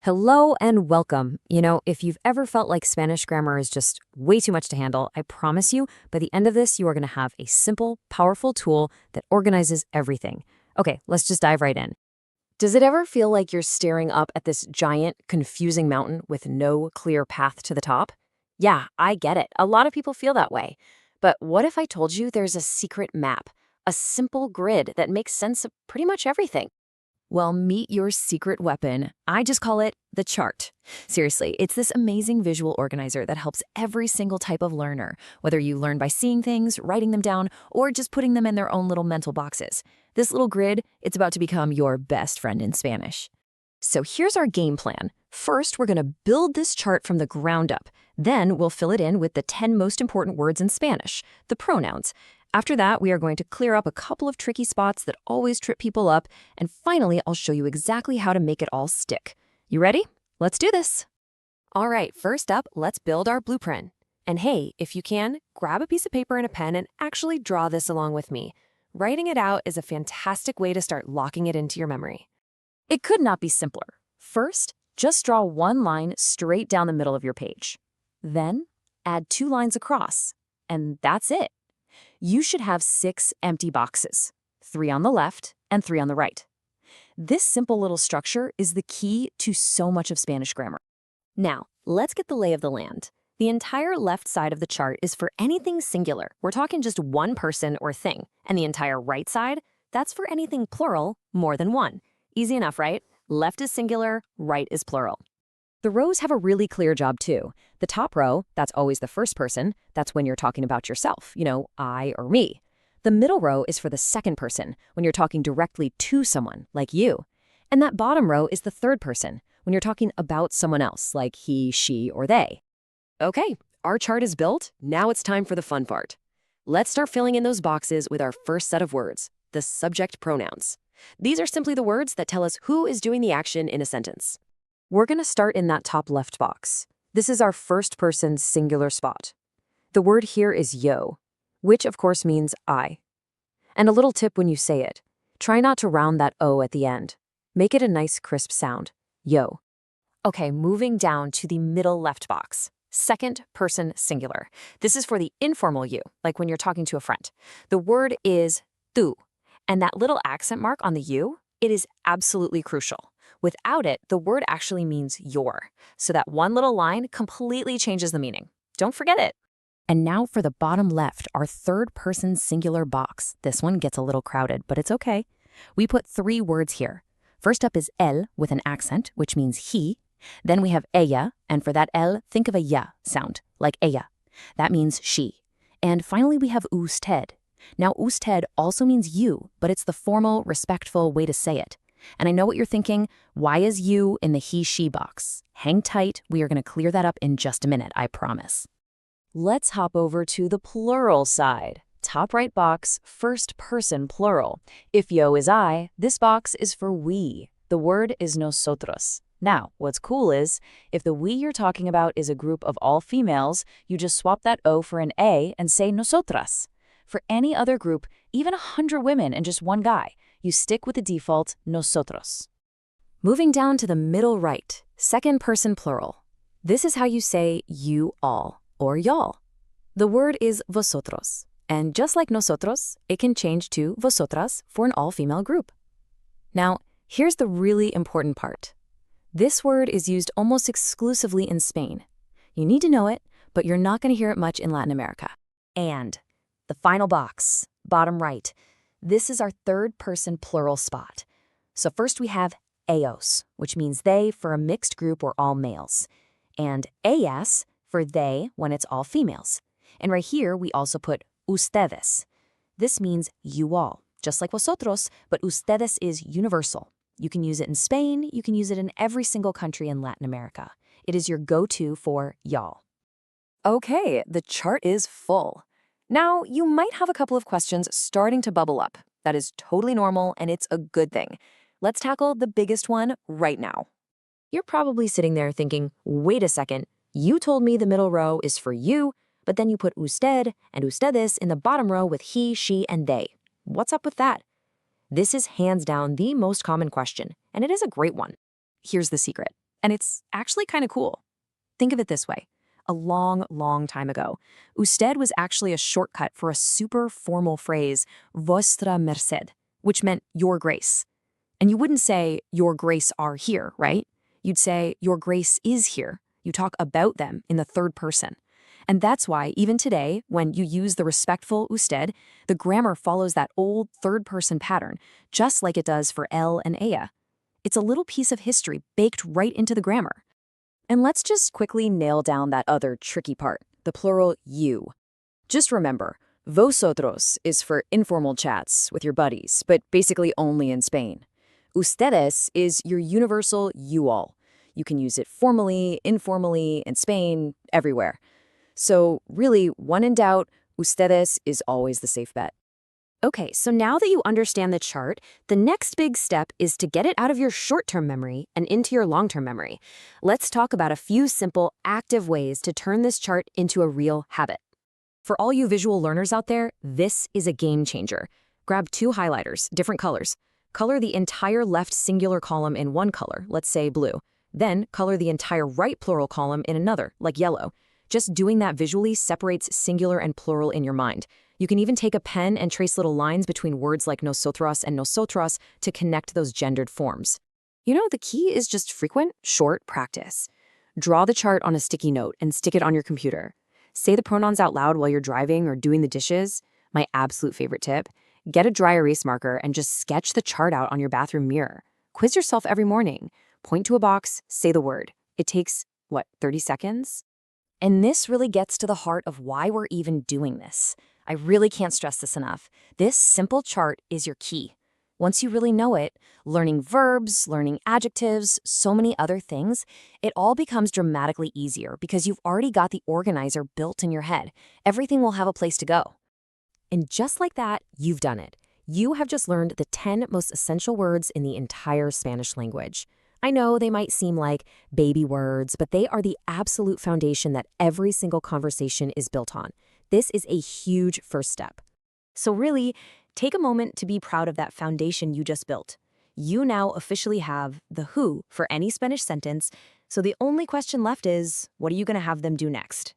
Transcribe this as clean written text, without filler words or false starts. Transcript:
Hello and welcome. If you've ever felt like Spanish grammar is just way too much to handle, I promise you, by the end of this, you are going to have a simple, powerful tool that organizes everything. Okay, let's just dive right in. Does it ever feel like you're staring up at this giant, confusing mountain with no clear path to the top? Yeah, I get it. A lot of people feel that way. But what if I told you there's a secret map, a simple grid that makes sense of pretty much everything? Well, meet your secret weapon. I just call it the chart. Seriously, it's this amazing visual organizer that helps every single type of learner, whether you learn by seeing things, writing them down, or just putting them in their own little mental boxes. This little grid, it's about to become your best friend in Spanish. So here's our game plan. First, we're going to build this chart from the ground up. Then we'll fill it in with the 10 most important words in Spanish, the pronouns. After that, we are going to clear up a couple of tricky spots that always trip people up. And finally, I'll show you exactly how to make it all stick. You ready? Let's do this. All right, first up, let's build our blueprint. And hey, if you can, grab a piece of paper and a pen and actually draw this along with me. Writing it out is a fantastic way to start locking it into your memory. It could not be simpler. First, just draw one line straight down the middle of your page. Then, add 2 lines across. And that's it. You should have 6 empty boxes, 3 on the left and 3 on the right. This simple little structure is the key to so much of Spanish grammar. Now, let's get the lay of the land. The entire left side of the chart is for anything singular. We're talking just one person or thing. And the entire right side, that's for anything plural, more than one. Easy enough, right? Left is singular, right is plural. The rows have a really clear job too. The top row, that's always the first person. That's when you're talking about yourself, I or me. The middle row is for the second person, when you're talking directly to someone, like you. And that bottom row is the third person, when you're talking about someone else, like he, she, or they. Okay, our chart is built. Now it's time for the fun part. Let's start filling in those boxes with our first set of words, the subject pronouns. These are simply the words that tell us who is doing the action in a sentence. We're going to start in that top left box. This is our first person singular spot. The word here is yo, which of course means I. And a little tip when you say it, try not to round that O at the end. Make it a nice crisp sound, yo. Okay, moving down to the middle left box. Second person singular. This is for the informal you, like when you're talking to a friend. The word is tú, and that little accent mark on the U, it is absolutely crucial. Without it, the word actually means your. So that one little line completely changes the meaning. Don't forget it. And now for the bottom left, our third person singular box. This one gets a little crowded, but it's okay. We put 3 words here. First up is él with an accent, which means he. Then we have ella, and for that L, think of a ya sound, like ella. That means she. And finally, we have usted. Now, usted also means you, but it's the formal, respectful way to say it. And I know what you're thinking, why is you in the he-she box? Hang tight, we are going to clear that up in just a minute, I promise. Let's hop over to the plural side. Top right box, first person plural. If yo is I, this box is for we. The word is nosotros. Now, what's cool is, if the we you're talking about is a group of all females, you just swap that O for an A and say nosotras. For any other group, even 100 women and just one guy, you stick with the default nosotros. Moving down to the middle right, second person plural. This is how you say you all or y'all. The word is vosotros, and just like nosotros, it can change to vosotras for an all-female group. Now, here's the really important part. This word is used almost exclusively in Spain. You need to know it, but you're not going to hear it much in Latin America. And the final box, bottom right. This is our third person plural spot. So first we have ellos, which means they for a mixed group or all males, and ellas for they when it's all females. And right here we also put ustedes. This means you all, just like vosotros, but ustedes is universal. You can use it in Spain, you can use it in every single country in Latin America. It is your go-to for y'all. Okay, the chart is full. Now, you might have a couple of questions starting to bubble up. That is totally normal, and it's a good thing. Let's tackle the biggest one right now. You're probably sitting there thinking, wait a second, you told me the middle row is for you, but then you put usted and ustedes in the bottom row with he, she, and they. What's up with that? This is hands down the most common question, and it is a great one. Here's the secret. And it's actually kind of cool. Think of it this way. A long, long time ago, usted was actually a shortcut for a super formal phrase, Vostra merced, which meant your grace. And you wouldn't say, your grace are here, right? You'd say, your grace is here. You talk about them in the third person. And that's why, even today, when you use the respectful usted, the grammar follows that old third-person pattern, just like it does for él and ella. It's a little piece of history baked right into the grammar. And let's just quickly nail down that other tricky part, the plural you. Just remember, Vosotros is for informal chats with your buddies, but basically only in Spain. Ustedes is your universal you all. You can use it formally, informally, in Spain, everywhere. So really, when in doubt, ustedes is always the safe bet. Okay, so now that you understand the chart, the next big step is to get it out of your short-term memory and into your long-term memory. Let's talk about a few simple, active ways to turn this chart into a real habit. For all you visual learners out there, this is a game changer. Grab 2 highlighters, different colors. Color the entire left singular column in one color, let's say blue. Then color the entire right plural column in another, like yellow. Just doing that visually separates singular and plural in your mind. You can even take a pen and trace little lines between words like nosotros and nosotras to connect those gendered forms. You know, the key is just frequent, short practice. Draw the chart on a sticky note and stick it on your computer. Say the pronouns out loud while you're driving or doing the dishes. My absolute favorite tip, get a dry erase marker and just sketch the chart out on your bathroom mirror. Quiz yourself every morning. Point to a box, say the word. It takes, 30 seconds? And this really gets to the heart of why we're even doing this. I really can't stress this enough. This simple chart is your key. Once you really know it, learning verbs, learning adjectives, so many other things, it all becomes dramatically easier because you've already got the organizer built in your head. Everything will have a place to go. And just like that, you've done it. You have just learned the 10 most essential words in the entire Spanish language. I know they might seem like baby words, but they are the absolute foundation that every single conversation is built on. This is a huge first step. So really, take a moment to be proud of that foundation you just built. You now officially have the who for any Spanish sentence, so the only question left is, what are you going to have them do next?